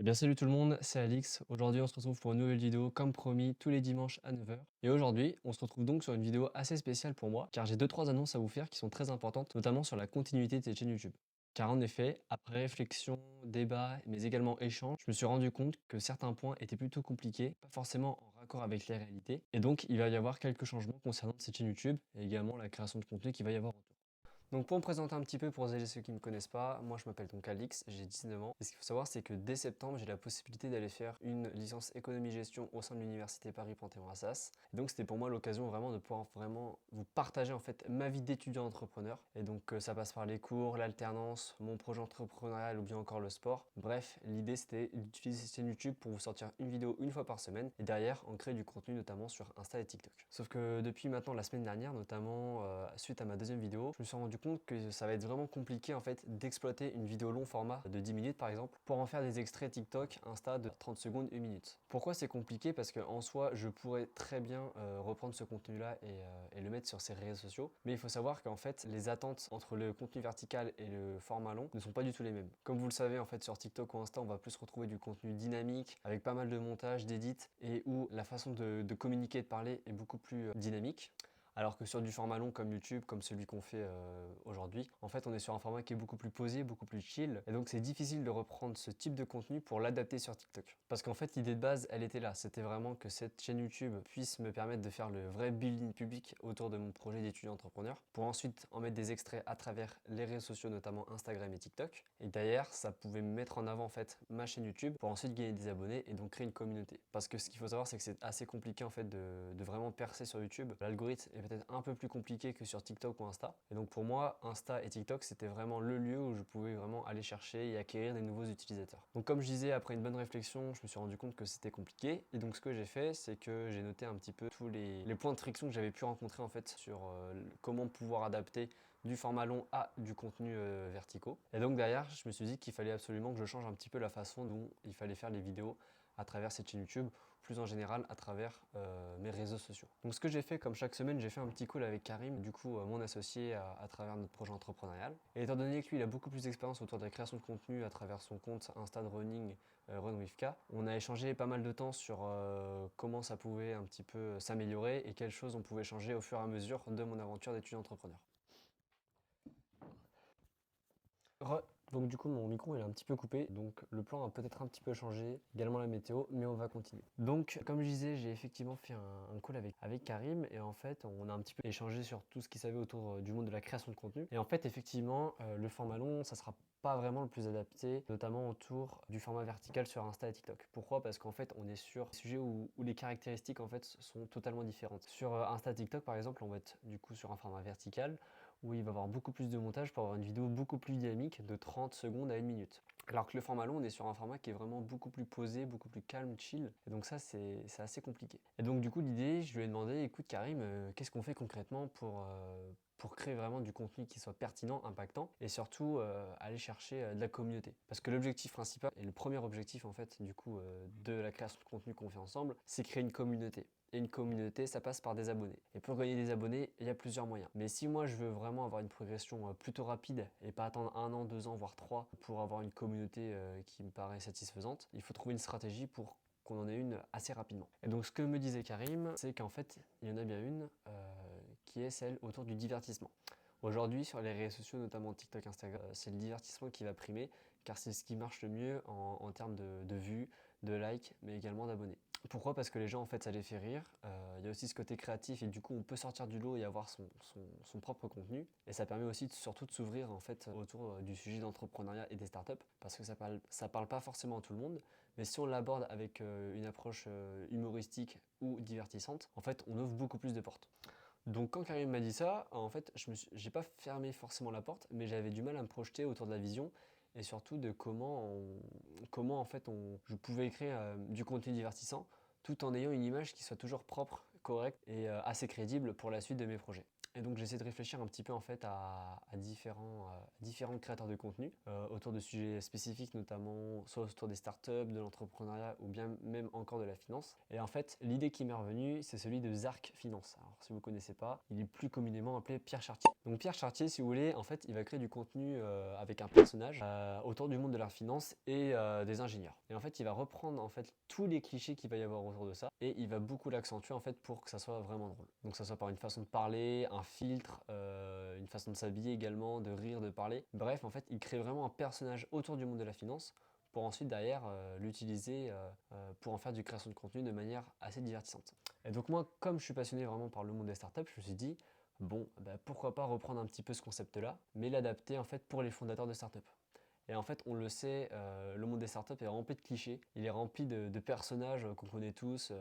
Eh bien salut tout le monde, c'est Alix. Aujourd'hui on se retrouve pour une nouvelle vidéo comme promis tous les dimanches à 9 heures. Et aujourd'hui on se retrouve donc sur une vidéo assez spéciale pour moi car j'ai deux trois annonces à vous faire qui sont très importantes, notamment sur la continuité de cette chaîne YouTube. Car en effet, après réflexion, débat, mais également échange, je me suis rendu compte que certains points étaient plutôt compliqués, pas forcément en raccord avec les réalités. Et donc il va y avoir quelques changements concernant cette chaîne YouTube et également la création de contenu qu'il va y avoir autour. Donc pour me présenter un petit peu pour celles et ceux qui ne me connaissent pas, moi je m'appelle donc Alix, j'ai 19 ans. Et ce qu'il faut savoir c'est que dès septembre j'ai la possibilité d'aller faire une licence économie-gestion au sein de l'université Paris-Panthéon-Assas. Et donc c'était pour moi l'occasion vraiment de pouvoir vraiment vous partager en fait ma vie d'étudiant entrepreneur. Et donc ça passe par les cours, l'alternance, mon projet entrepreneurial ou bien encore le sport. Bref, l'idée c'était d'utiliser cette chaîne YouTube pour vous sortir une vidéo une fois par semaine et derrière en créer du contenu notamment sur Insta et TikTok. Sauf que depuis maintenant la semaine dernière, notamment suite à ma deuxième vidéo, je me suis rendu compte que ça va être vraiment compliqué en fait d'exploiter une vidéo long format de 10 minutes par exemple pour en faire des extraits TikTok, Insta de 30 secondes, 1 minute. Pourquoi c'est compliqué? Parce que en soi je pourrais très bien reprendre ce contenu là et le mettre sur ces réseaux sociaux, mais il faut savoir qu'en fait les attentes entre le contenu vertical et le format long ne sont pas du tout les mêmes. Comme vous le savez en fait sur TikTok ou Insta on va plus retrouver du contenu dynamique avec pas mal de montage, d'édits et où la façon de communiquer et de parler est beaucoup plus dynamique. Alors que sur du format long comme YouTube, comme celui qu'on fait aujourd'hui, en fait on est sur un format qui est beaucoup plus posé, beaucoup plus chill, et donc c'est difficile de reprendre ce type de contenu pour l'adapter sur TikTok. Parce qu'en fait l'idée de base, elle était là, c'était vraiment que cette chaîne YouTube puisse me permettre de faire le vrai building public autour de mon projet d'étudiant entrepreneur, pour ensuite en mettre des extraits à travers les réseaux sociaux, notamment Instagram et TikTok. Et derrière, ça pouvait me mettre en avant en fait ma chaîne YouTube pour ensuite gagner des abonnés et donc créer une communauté. Parce que ce qu'il faut savoir, c'est que c'est assez compliqué en fait de vraiment percer sur YouTube. L'algorithme est peut-être un peu plus compliqué que sur TikTok ou Insta. Et donc pour moi, Insta et TikTok, c'était vraiment le lieu où je pouvais vraiment aller chercher et acquérir des nouveaux utilisateurs. Donc comme je disais, après une bonne réflexion, je me suis rendu compte que c'était compliqué. Et donc ce que j'ai fait, c'est que j'ai noté un petit peu tous les points de friction que j'avais pu rencontrer en fait sur comment pouvoir adapter du format long à du contenu verticaux. Et donc derrière, je me suis dit qu'il fallait absolument que je change un petit peu la façon dont il fallait faire les vidéos à travers cette chaîne YouTube, plus en général à travers mes réseaux sociaux. Donc ce que j'ai fait, comme chaque semaine, j'ai fait un petit call avec Karim, du coup mon associé à travers notre projet entrepreneurial. Et étant donné que lui il a beaucoup plus d'expérience autour de la création de contenu à travers son compte Insta de Running, Run with K, on a échangé pas mal de temps sur comment ça pouvait un petit peu s'améliorer et quelles choses on pouvait changer au fur et à mesure de mon aventure d'étudiant entrepreneur. Donc du coup mon micro il est un petit peu coupé, donc le plan a peut-être un petit peu changé, également la météo, mais on va continuer. Donc comme je disais, j'ai effectivement fait un call avec Karim et en fait on a un petit peu échangé sur tout ce qu'il savait autour du monde de la création de contenu. Et en fait effectivement le format long ça sera pas vraiment le plus adapté, notamment autour du format vertical sur Insta et TikTok. Pourquoi? Parce qu'en fait on est sur des sujets où les caractéristiques en fait sont totalement différentes. Sur Insta et TikTok par exemple on va être du coup sur un format vertical où il va y avoir beaucoup plus de montage pour avoir une vidéo beaucoup plus dynamique de 30 secondes à 1 minute. Alors que le format long, on est sur un format qui est vraiment beaucoup plus posé, beaucoup plus calme, chill. Et donc ça, c'est assez compliqué. Et donc du coup, l'idée, je lui ai demandé, écoute Karim, qu'est-ce qu'on fait concrètement pour créer vraiment du contenu qui soit pertinent, impactant et surtout aller chercher de la communauté. Parce que l'objectif principal et le premier objectif en fait du coup de la création de contenu qu'on fait ensemble, c'est créer une communauté. Et une communauté, ça passe par des abonnés. Et pour gagner des abonnés, il y a plusieurs moyens. Mais si moi je veux vraiment avoir une progression plutôt rapide et pas attendre 1 an, 2 ans, voire 3 pour avoir une communauté qui me paraît satisfaisante, il faut trouver une stratégie pour qu'on en ait une assez rapidement. Et donc ce que me disait Karim, c'est qu'en fait, il y en a bien une qui est celle autour du divertissement. Aujourd'hui, sur les réseaux sociaux, notamment TikTok, Instagram, c'est le divertissement qui va primer, car c'est ce qui marche le mieux en termes de vues, de likes, mais également d'abonnés. Pourquoi? Parce que les gens, en fait, ça les fait rire. Il y a aussi ce côté créatif et du coup, on peut sortir du lot et avoir son propre contenu. Et ça permet aussi surtout de s'ouvrir en fait autour du sujet d'entrepreneuriat et des startups, parce que ça parle pas forcément à tout le monde, mais si on l'aborde avec une approche humoristique ou divertissante, en fait, on ouvre beaucoup plus de portes. Donc quand Karim m'a dit ça, en fait, j'ai pas fermé forcément la porte, mais j'avais du mal à me projeter autour de la vision et surtout de comment en fait je pouvais créer du contenu divertissant tout en ayant une image qui soit toujours propre, correcte et assez crédible pour la suite de mes projets. Et donc j'essaie de réfléchir un petit peu en fait à différents créateurs de contenu autour de sujets spécifiques, notamment soit autour des startups, de l'entrepreneuriat ou bien même encore de la finance. Et en fait, l'idée qui m'est revenue, c'est celui de Zark Finance. Alors si vous ne connaissez pas, il est plus communément appelé Pierre Chartier. Donc Pierre Chartier, si vous voulez, en fait, il va créer du contenu avec un personnage autour du monde de la finance et des ingénieurs. Et en fait, il va reprendre en fait tous les clichés qu'il va y avoir autour de ça et il va beaucoup l'accentuer en fait pour que ça soit vraiment drôle. Donc ça soit par une façon de parler, un filtre, une façon de s'habiller également, de rire, de parler. Bref, en fait, il crée vraiment un personnage autour du monde de la finance pour ensuite derrière l'utiliser pour en faire du création de contenu de manière assez divertissante. Et donc moi, comme je suis passionné vraiment par le monde des startups, je me suis dit, bon, bah, pourquoi pas reprendre un petit peu ce concept-là, mais l'adapter en fait pour les fondateurs de startups. Et en fait, on le sait, le monde des startups est rempli de clichés. Il est rempli de personnages qu'on connaît tous.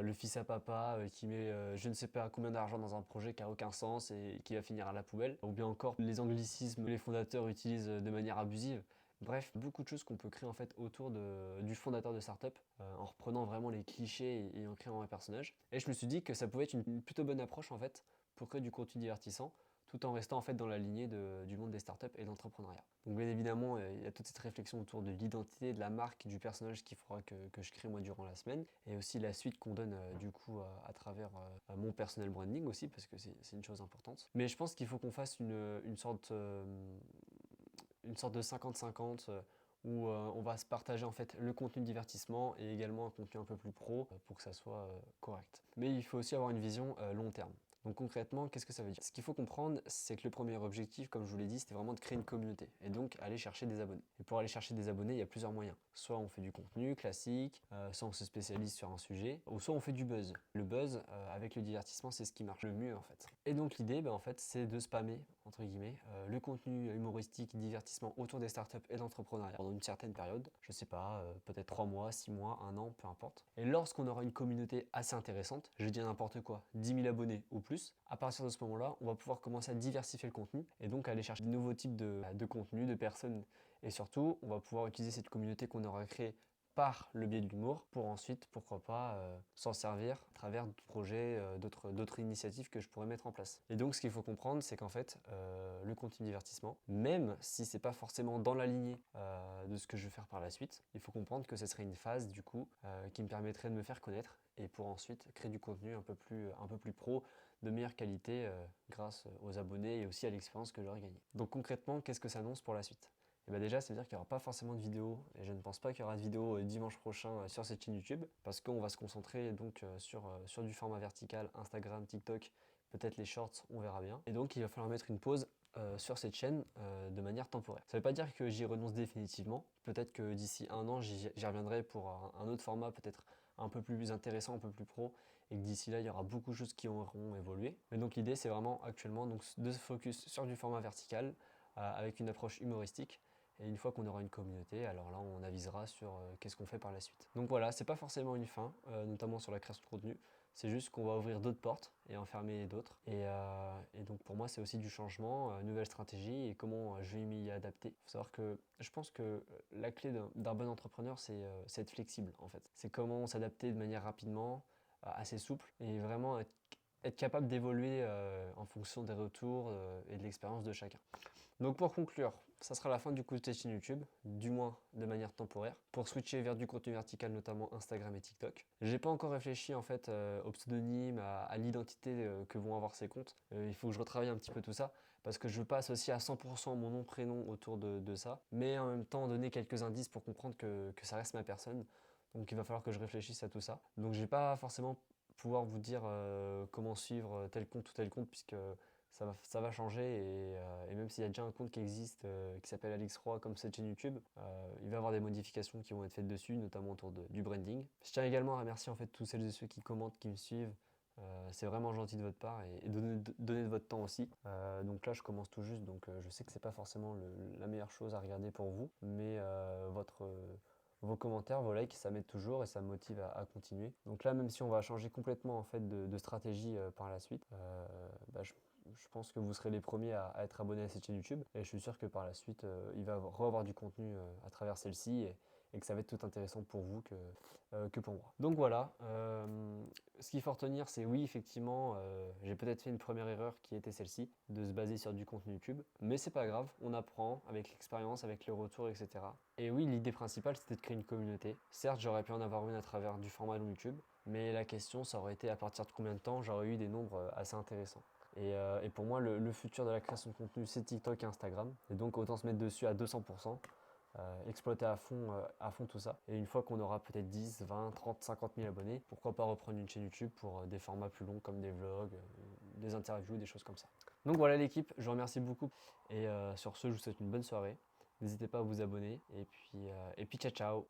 Le fils à papa qui met je ne sais pas combien d'argent dans un projet qui n'a aucun sens et qui va finir à la poubelle. Ou bien encore les anglicismes que les fondateurs utilisent de manière abusive. Bref, beaucoup de choses qu'on peut créer en fait autour du fondateur de startup en reprenant vraiment les clichés et en créant un personnage. Et je me suis dit que ça pouvait être une plutôt bonne approche en fait pour créer du contenu divertissant tout en restant en fait dans la lignée du monde des startups et de l'entrepreneuriat. Donc bien évidemment, il y a toute cette réflexion autour de l'identité, de la marque, du personnage qu'il faudra que je crée moi durant la semaine, et aussi la suite qu'on donne du coup à travers mon personal branding aussi, parce que c'est une chose importante. Mais je pense qu'il faut qu'on fasse une sorte de 50-50 où on va se partager en fait le contenu de divertissement et également un contenu un peu plus pro pour que ça soit correct. Mais il faut aussi avoir une vision long terme. Donc concrètement, qu'est-ce que ça veut dire? Ce qu'il faut comprendre, c'est que le premier objectif, comme je vous l'ai dit, c'était vraiment de créer une communauté et donc aller chercher des abonnés. Et pour aller chercher des abonnés, il y a plusieurs moyens. Soit on fait du contenu classique, soit on se spécialise sur un sujet, ou soit on fait du buzz. Le buzz avec le divertissement, c'est ce qui marche le mieux en fait. Et donc l'idée, en fait, c'est de spammer entre guillemets le contenu humoristique, divertissement autour des startups et d'entrepreneuriat pendant une certaine période. Je sais pas, peut-être 3 mois, 6 mois, 1 an, peu importe. Et lorsqu'on aura une communauté assez intéressante, je vais dire n'importe quoi, 10 000 abonnés ou plus, à partir de ce moment-là, on va pouvoir commencer à diversifier le contenu et donc aller chercher de nouveaux types de contenus, de personnes. Et surtout, on va pouvoir utiliser cette communauté qu'on aura créée par le biais de l'humour pour ensuite, pourquoi pas, s'en servir à travers d'autres projets, d'autres initiatives que je pourrais mettre en place. Et donc ce qu'il faut comprendre, c'est qu'en fait, le contenu divertissement, même si c'est pas forcément dans la lignée de ce que je vais faire par la suite, il faut comprendre que ce serait une phase du coup qui me permettrait de me faire connaître et pour ensuite créer du contenu un peu plus pro, de meilleure qualité grâce aux abonnés et aussi à l'expérience que j'aurai gagnée. Donc concrètement, qu'est-ce que ça annonce pour la suite? Et déjà, ça veut dire qu'il n'y aura pas forcément de vidéo, et je ne pense pas qu'il y aura de vidéo dimanche prochain sur cette chaîne YouTube, parce qu'on va se concentrer donc sur du format vertical, Instagram, TikTok, peut-être les shorts, on verra bien. Et donc il va falloir mettre une pause sur cette chaîne de manière temporaire. Ça ne veut pas dire que j'y renonce définitivement, peut-être que d'ici 1 an, j'y reviendrai pour un autre format, peut-être un peu plus intéressant, un peu plus pro, et que d'ici là, il y aura beaucoup de choses qui auront évolué. Mais donc l'idée, c'est vraiment actuellement donc, de se focus sur du format vertical, avec une approche humoristique. Et une fois qu'on aura une communauté, alors là, on avisera sur qu'est-ce qu'on fait par la suite. Donc voilà, c'est pas forcément une fin, notamment sur la création de contenu. C'est juste qu'on va ouvrir d'autres portes et en fermer d'autres. Et donc pour moi, c'est aussi du changement, nouvelle stratégie et comment je vais m'y adapter. Il faut savoir que je pense que la clé d'un bon entrepreneur, c'est être flexible en fait. C'est comment s'adapter de manière rapidement, assez souple et vraiment être capable d'évoluer en fonction des retours et de l'expérience de chacun. Donc pour conclure, ça sera la fin du coup de cette chaîne YouTube, du moins de manière temporaire, pour switcher vers du contenu vertical, notamment Instagram et TikTok. J'ai pas encore réfléchi en fait au pseudonyme, à l'identité que vont avoir ces comptes. Il faut que je retravaille un petit peu tout ça, parce que je veux pas associer à 100% mon nom, prénom autour de ça, mais en même temps donner quelques indices pour comprendre que ça reste ma personne. Donc il va falloir que je réfléchisse à tout ça. Donc je vais pas forcément pouvoir vous dire comment suivre tel compte ou tel compte, puisque ça va changer et même s'il y a déjà un compte qui existe qui s'appelle Alix Roy comme cette chaîne YouTube, il va y avoir des modifications qui vont être faites dessus, notamment autour du branding. Je tiens également à remercier en fait tous celles et ceux qui commentent, qui me suivent. C'est vraiment gentil de votre part et donner de votre temps aussi. Donc là je commence tout juste, donc je sais que c'est pas forcément la meilleure chose à regarder pour vous, mais vos commentaires, vos likes, ça m'aide toujours et ça me motive à continuer. Donc là, même si on va changer complètement en fait de stratégie par la suite, je pense que vous serez les premiers à être abonnés à cette chaîne YouTube et je suis sûr que par la suite, il va y avoir du contenu à travers celle-ci et que ça va être tout intéressant pour vous que pour moi. Donc voilà, ce qu'il faut retenir, c'est oui, effectivement, j'ai peut-être fait une première erreur qui était celle-ci, de se baser sur du contenu YouTube, mais c'est pas grave, on apprend avec l'expérience, avec les retours, etc. Et oui, l'idée principale, c'était de créer une communauté. Certes, j'aurais pu en avoir une à travers du format long YouTube, mais la question, ça aurait été à partir de combien de temps j'aurais eu des nombres assez intéressants. Et pour moi, le futur de la création de contenu, c'est TikTok et Instagram. Et donc, autant se mettre dessus à 200%, exploiter à fond tout ça. Et une fois qu'on aura peut-être 10, 20, 30, 50 000 abonnés, pourquoi pas reprendre une chaîne YouTube pour des formats plus longs comme des vlogs, des interviews, des choses comme ça. Donc voilà l'équipe, je vous remercie beaucoup. Et sur ce, je vous souhaite une bonne soirée. N'hésitez pas à vous abonner. Et puis ciao ciao.